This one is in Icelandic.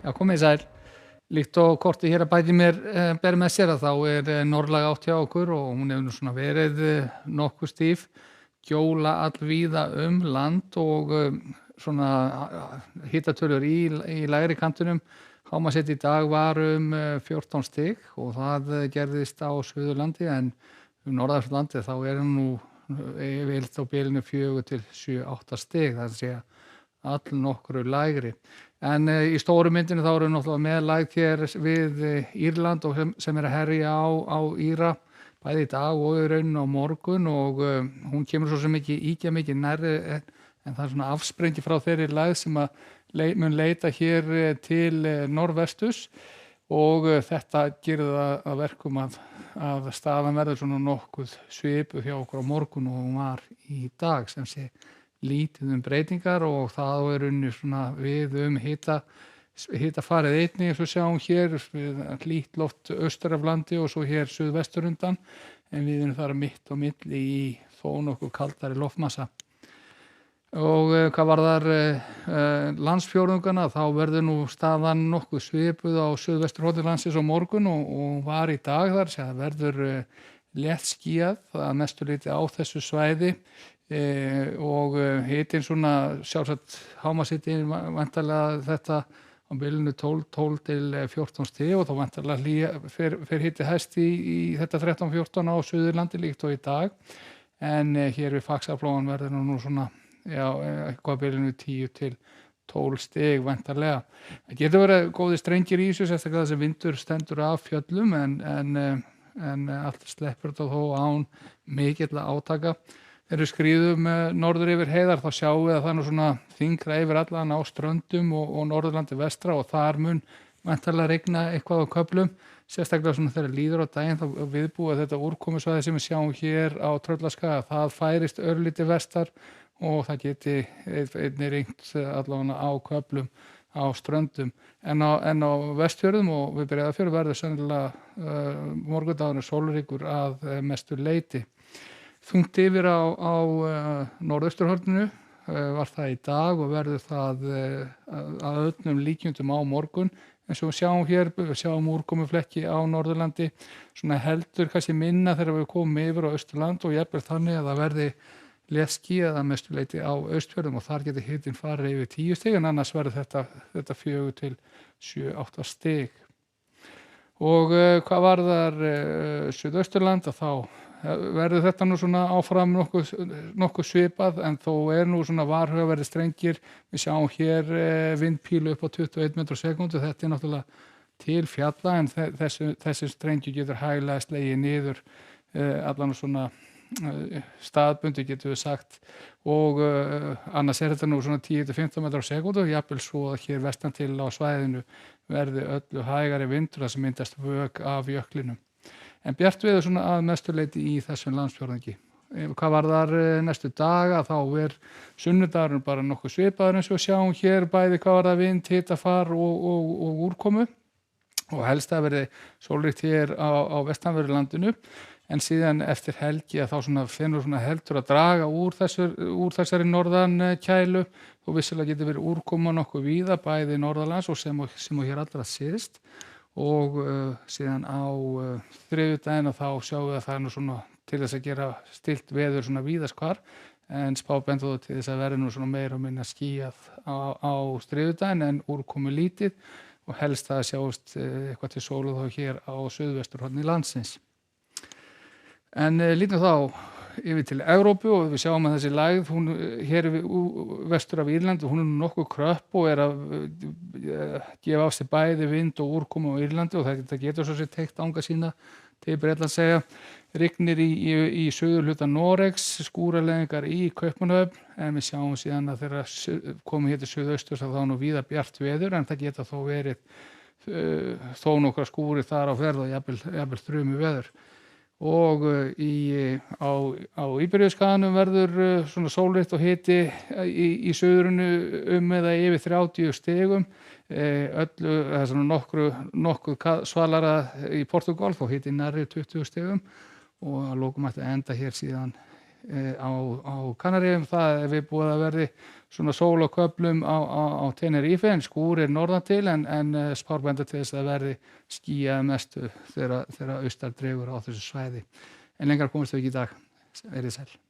Já, komið sæl. Líkt og kortið hér að bæti mér ber með sér að þá norðlæg átt hjá okkur og hún hefur nú svona verið nokkuð stíf, gjóla allvíða land og svona hitatölur í lægri kantinum. Hámarksett í dag var 14 stig og það gerðist á Suðurlandi en norðausturlandi þá hann nú yfirleitt á bilinu 4 til 7-8 stig, það segja all nokkru lægri. En í stóru myndinu þá náttúrulega með lægð hér við Írland og sem að herja á Íra bæði í dag og í rauninni á morgun og hún kemur svo sem ekki ýkja mikið nærri en það svona afsprengi frá þeirri lægð sem að mun leita hér til norðvesturs og þetta gerir það að verkum að staðan verður svona nokkuð svipuð hjá okkur á morgun og hún var í dag sem sé lítið breytingar og það unni svona við hitafarið einnig eins og sjáum hér við hlýtt loft austur af landi og svo hér suðvestur undan en við þar mitt og milli í þó nokkuð kaldari loftmassa. Og hvað varðar landsfjórðungana þá verður nú staðan nokkuð svipuð á suðvesturhorni landsins á morgun og var í dag þar sem það verður létt skýjað að mestu leyti á þessu svæði og hitinn svona sjálfsagt hámarkshiti væntanlega þetta á bilinu 12 til 14 stig og þá væntanlega fer hiti hæst í þetta 13-14 á Suðurlandi líkt og í dag en hér við Faxaflóan verður nú svona eitthvað bilinu 10 til 12 stig væntanlega. Það getur verið góðir strengir í þessu sérstaklega þessi vindur stendur af fjöllum en allt sleppur þetta þó án mikill átaka. Þegar við skríðum norður yfir heiðar þá sjáum við að það svona þyngra yfir allan á ströndum og Norðurlandi vestra og þar mun væntanlega rigna eitthvað á köflum. Sérstaklega svona þegar líður á daginn þá viðbúið þetta úrkomusvæði sem við sjáum hér á Tröllaskaga það færist örlítið vestar og það geti einnig rignt allavega á köflum á ströndum en á Vestfjörðum og við Breiðafjörð verður sennilega morgundagurinn sólríkur að mestu leyti. Þungt yfir á norðausturhorninu var það í dag og verður það að öllum líkjendum á morgun eins og við sjáum hér, við sjáum úrkomuflekki á Norðurlandi svona heldur kannski minna þegar við komum yfir á Austurland og jafnvel þannig að það verði létt skýjað að mestu leyti á Austfjörðum og þar getur hitinn farið yfir 10 stig en annars verður þetta 4 til 7-8 stig. Og hvað varðar Suðausturland þá verður þetta nú svona áfram nokkuð svipað en þó nú svona varhugaverðir strengir. Við sjáum hér vindpílu upp á 21 metrar á sekúndu. Þetta náttúrulega til fjalla en þessi strengi getur hæglega slegið niður allan svona staðbundi getur við sagt og annars þetta nú svona 10-15 metrar á sekúndu og jafnvel svo að hér vestan til á svæðinu verði öllu hægari vindur þar sem myndast vök af jöklinum. En bjart veður svona að mestu leyti í þessum landsfjórðungi. Hvað varðar næstu daga þá sunnudagurinn bara nokkuð svipaður eins og við sjáum hér bæði hvað varðar vind, hitafar og úrkomu og helst að verði sólríkt hér á vestanverðu landinu en síðan eftir helgi að þá svona finnur svona heldur að draga úr þessari norðan kælu og vissilega getur verið úrkoma nokkuð víða bæði norðanlands og sem og hér allra síðst og síðan á þriðjudaginn þá sjáum við að það nú svona til þess að gera stillt veður svona víðast hvar en spábendur til þess að verði nú svona meira og minna skýjað á þriðjudaginn en úrkomu lítið og helst að sjást eitthvað til sólu þá hér á suðvesturhorni landsins. En lítum þá yfir til Evrópu og við sjáum að þessi lægð, hún hér vestur af Írlandi, hún nokkuð kröpp og að gefa á sig bæði vind og úrkomu á Írlandi og þetta getur svo sér teygt anga sína til Bretlandseyja. Rignir í suðurhluta Noregs, skúraleiðingar í Kaupmannahöfn en við sjáum síðan að þegar komum hér til suðausturs að þá nú víða bjart veður en það geta þó verið þó nokkra skúrir þar á ferð og jafnvel þrumi veður. Og á Íberíuskaganum verður svona sólríkt og hiti í suðrinu eða yfir 30 stigum öllu það er svona nokkuð svalara í Portúgal þó hiti nærri 20 stigum og að lokum ætti að enda hér síðan á Kanaríeyjum. Það er viðbúið að verði svona sól á köflum á Tenerife en skúrir norðan til en spár benda til þess að það verði skýjað að mestu þegar austar dregur á þessu svæði. En lengra komumst við ekki í dag. Verið sæl.